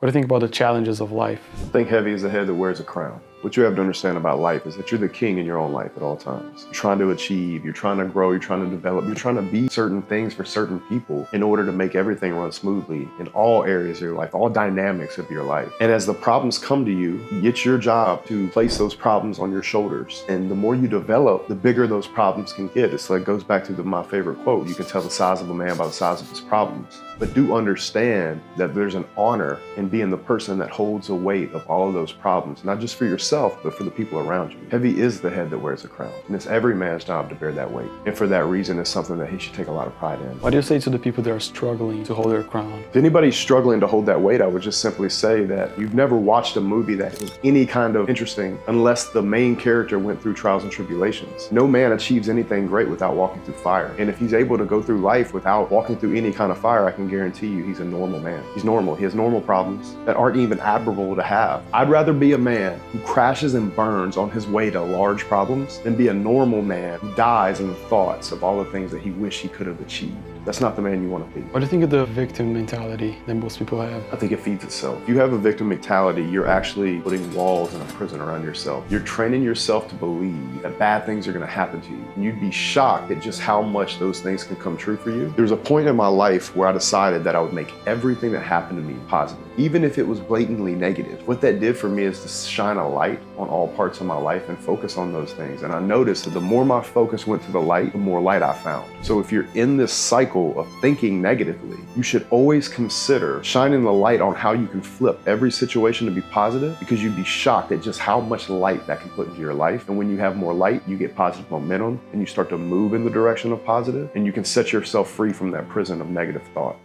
What do you think about the challenges of life? I think heavy is the head that wears a crown. What you have to understand about life is that you're the king in your own life at all times. You're trying to achieve, you're trying to grow, you're trying to develop, you're trying to be certain things for certain people in order to make everything run smoothly in all areas of your life, all dynamics of your life. And as the problems come to you, it's your job to place those problems on your shoulders. And the more you develop, the bigger those problems can get. It's like, goes back to my favorite quote, you can tell the size of a man by the size of his problems. But do understand that there's an honor in being the person that holds the weight of all of those problems, not just for yourself, but for the people around you. Heavy is the head that wears the crown, and it's every man's job to bear that weight. And for that reason, it's something that he should take a lot of pride in. What do you say to the people that are struggling to hold their crown? If anybody's struggling to hold that weight, I would just simply say that you've never watched a movie that was any kind of interesting unless the main character went through trials and tribulations. No man achieves anything great without walking through fire. And if he's able to go through life without walking through any kind of fire, I can guarantee you he's a normal man. He's normal. He has normal problems that aren't even admirable to have. I'd rather be a man who crashes and burns on his way to large problems than be a normal man who dies in the thoughts of all the things that he wished he could have achieved. That's not the man you want to be. What do you think of the victim mentality that most people have? I think it feeds itself. If you have a victim mentality, you're actually putting walls in a prison around yourself. You're training yourself to believe that bad things are going to happen to you. And you'd be shocked at just how much those things can come true for you. There was a point in my life where I decided that I would make everything that happened to me positive, even if it was blatantly negative. What that did for me is to shine a light on all parts of my life and focus on those things. And I noticed that the more my focus went to the light, the more light I found. So if you're in this cycle of thinking negatively, you should always consider shining the light on how you can flip every situation to be positive, because you'd be shocked at just how much light that can put into your life. And when you have more light, you get positive momentum and you start to move in the direction of positive, and you can set yourself free from that prison of negative thought.